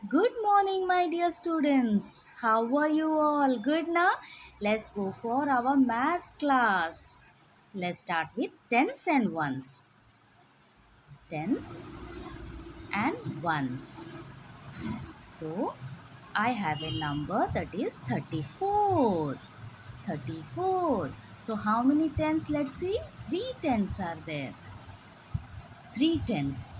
Good morning, my dear students. How are you all? Good now? Let's go for our math class. Let's start with tens and ones. Tens and ones. So, I have a number that is 34. 34. So, how many tens? Let's see. Three tens are there. Three tens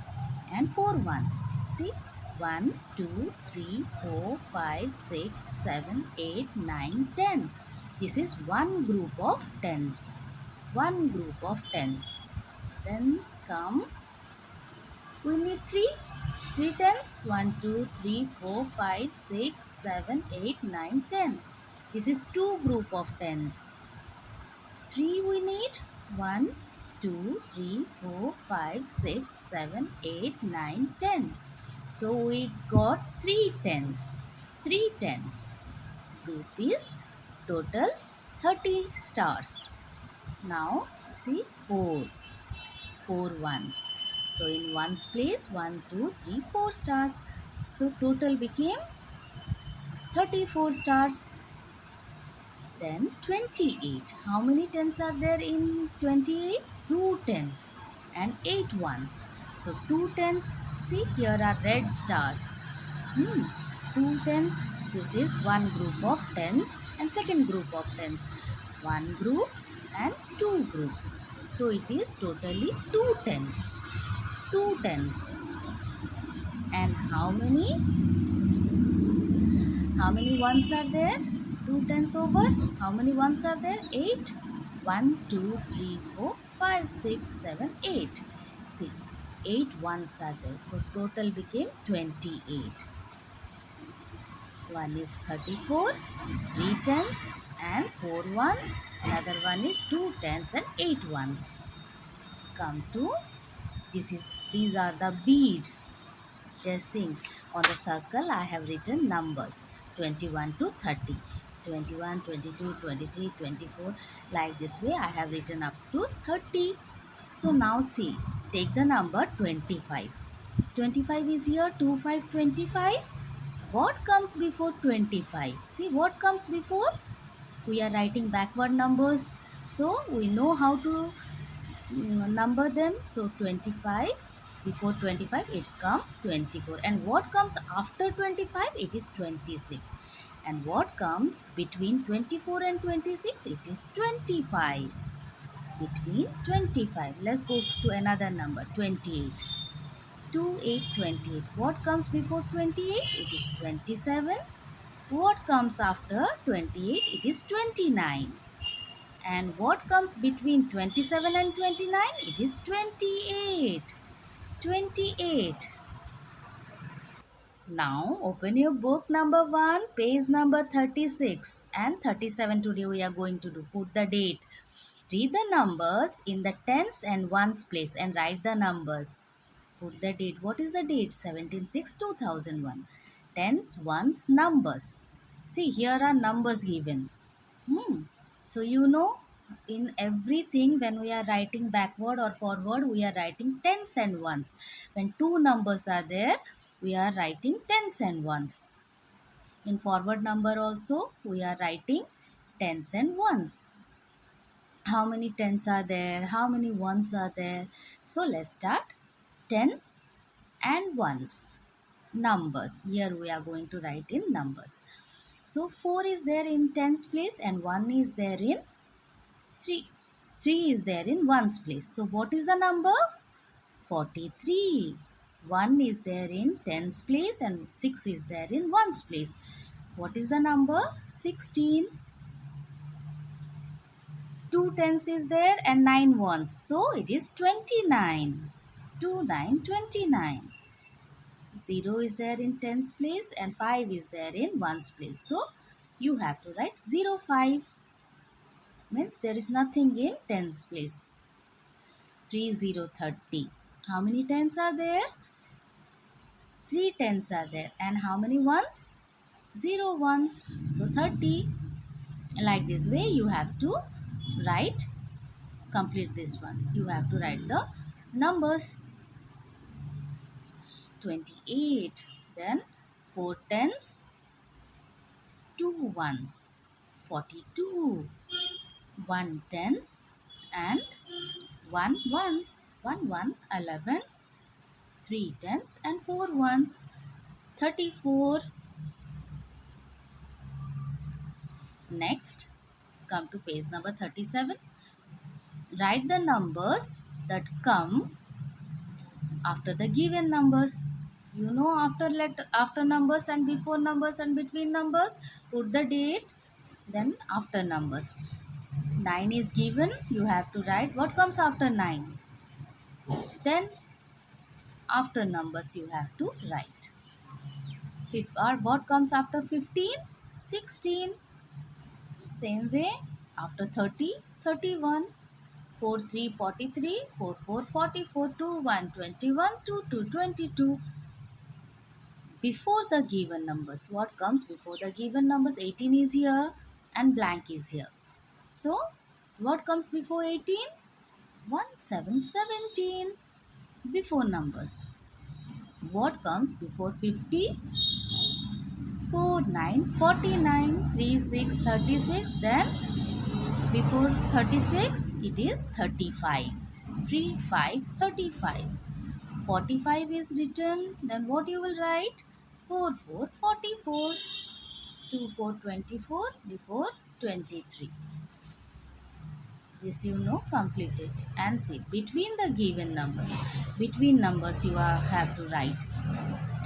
and four ones. See, 1, 2, 3, 4, 5, 6, 7, 8, 9, 10. This is one group of tens. One group of tens. Then come, we need three tens. 1, 2, 3, 4, 5, 6, 7, 8, 9, 10. This is two group of tens. 3 we need. 1, 2, 3, 4, 5, 6, 7, 8, 9, 10. So we got 3 tens. 3 tens. Group is total 30 stars. Now see 4. 4 ones. So in ones place 1, 2, 3, 4 stars. So total became 34 stars. Then 28. How many tens are there in 28? 2 tens and 8 ones. So 2 tens, see here are red stars. 2 tens, this is one group of tens and second group of tens. One group and two group. So it is totally 2 tens. 2 tens. And how many ones are there? 2 tens over. How many ones are there? 8. 1, 2, 3, 4, 5, 6, 7, 8. See, 8 ones are there. So total became 28. One is 34, 3 tens and 4 ones. Another one is 2 tens and 8 ones. Come to these are the beads. Just think, on the circle I have written numbers 21 to 30. 21, 22, 23, 24. Like this way I have written up to 30. So now see, take the number 25. 25 is here, 25, 25. What comes before 25? See what comes before? We are writing backward numbers. So we know how to number them. So 25, before 25 it's come 24, and what comes after 25? It is 26, and what comes between 24 and 26? It is 25. Between 25, let's go to another number 28. 28, 28. What comes before 28? It is 27. What comes after 28? It is 29. And what comes between 27 and 29? It is 28. 28. Now open your book number 1, page number 36 and 37. Today we are going to do. Put the date. Read the numbers in the tens and ones place and write the numbers. Put the date. What is the date? 17/6/2001. Tens, ones, numbers. See, here are numbers given. So you know, in everything when we are writing backward or forward, we are writing tens and ones. When two numbers are there, we are writing tens and ones. In forward number also, we are writing tens and ones. How many tens are there? How many ones are there? So let's start. Tens and ones. Numbers. Here we are going to write in numbers. So 4 is there in tens place and 1 is there in 3. 3 is there in ones place. So what is the number? 43. 1 is there in tens place and 6 is there in ones place. What is the number? 16. 2 tens is there and 9 ones. So it is 29. 2, 9, 29. 0 is there in tens place and 5 is there in ones place. So you have to write 0, 5. Means there is nothing in tens place. 3, 0, 30. How many tens are there? 3 tens are there. And how many ones? 0 ones. So 30. Like this way you have to write, complete this one. You have to write the numbers. 28. Then 4 tens, 2 ones, 42. 1 tens and 1 ones. 1 1, 11. 3 tens and 4 ones, 34. Next, come to page number 37. Write the numbers that come after the given numbers. You know, after numbers and before numbers and between numbers, put the date, then after numbers. 9 is given, you have to write what comes after 9. 10, after numbers you have to write. What comes after 15? 16. Same way, after 30, 31. 4 3 43, 4 4 44, 2 1 21, 2 2 22. Before the given numbers, what comes before the given numbers? 18 is here and blank is here. So, what comes before 18? 1 7 17. Before numbers. What comes before 50? 4 9 49, 3 6 36. Then before 36 it is 35. 3 5 35. 45 is written, then what you will write? 4 4 44. 2 4 24 before 23. This you know completed. And see, between the given numbers, between numbers you have to write.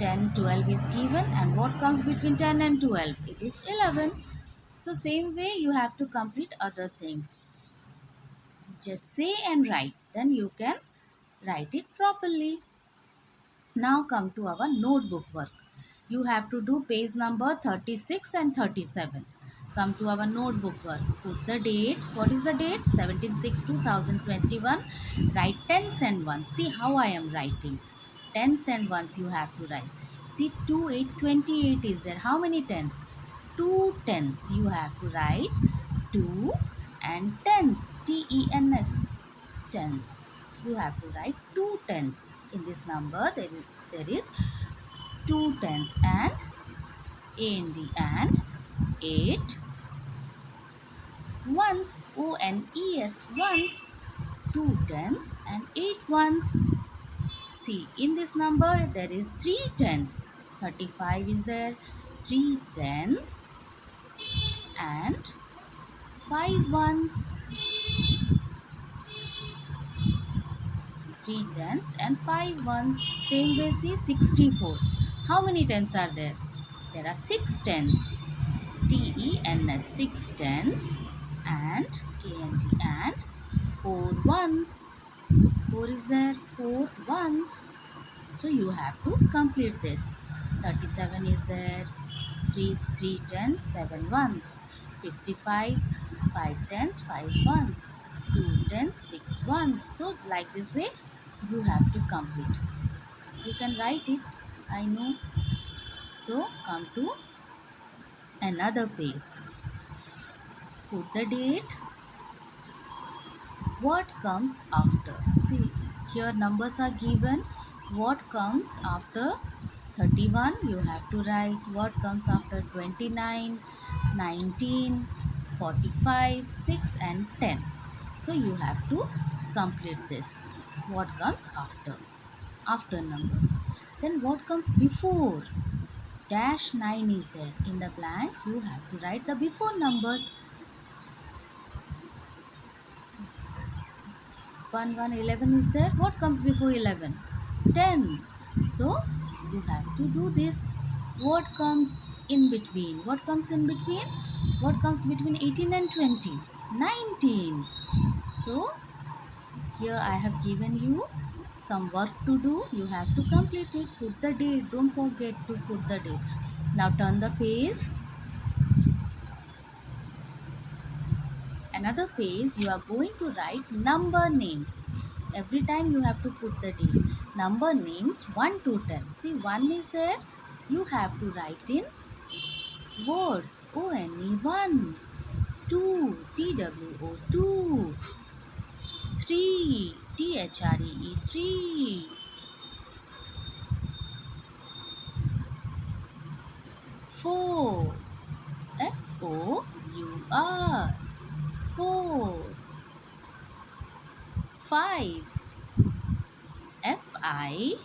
10 12 is given, and what comes between 10 and 12? It is 11. So same way you have to complete other things. Just say and write, then you can write it properly. Now come to our notebook work. You have to do page number 36 and 37. Come to our notebook work. Put the date. What is the date? 17/6/2021. Write tens and ones. See how I am writing. Tens and ones you have to write. See 2 8 28 is there. How many tens? 2 tens. You have to write 2 and tens. TENS. Tens. You have to write 2 tens. In this number there is 2 tens and AND and 8 ones. ONES. Ones. 2 tens and 8 ones. See, in this number there is 3 tens. 35 is there. 3 tens and 5 ones. 3 tens and 5 ones. Same way, see 64. How many tens are there? There are 6 tens. TENS. 6 tens and AND and 4 ones. 4 is there. 4 ones. So you have to complete this. 37 is there. 3 tens, 7 ones. 55. 5 tens, 5 ones. 2 tens, 6 ones. So like this way you have to complete. You can write it, I know. So come to another page. Put the date. What comes after? See, here numbers are given. What comes after 31? You have to write. What comes after 29, 19, 45, 6 and 10. So you have to complete this. What comes after numbers. Then what comes before? Dash 9 is there. In the blank you have to write the before numbers. 1 1 11 is there. What comes before 11? 10. So you have to do this. What comes in between? What comes in between? What comes between 18 and 20? 19. So here I have given you some work to do. You have to complete it. Put the date. Don't forget to put the date. Now turn the page. Another page, you are going to write number names. Every time you have to put the date. Number names 1 to 10. See, 1 is there. You have to write in words. ONE 1. 2. TWO 2. 3. THREE 3. Four. Four. Four. Five. Five.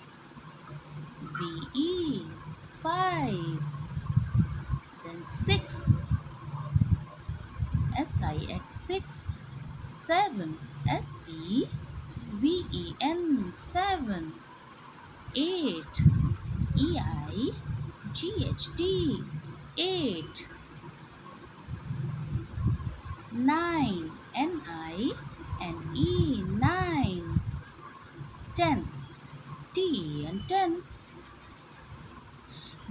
Five. Then six. Six. Seven. Seven. Eight. Eight. Eight. Nine. Nine. 10. Ten.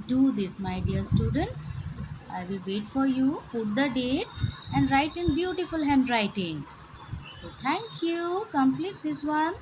Do this, my dear students. I will wait for you. Put the date and write in beautiful handwriting. So thank you. Complete this one.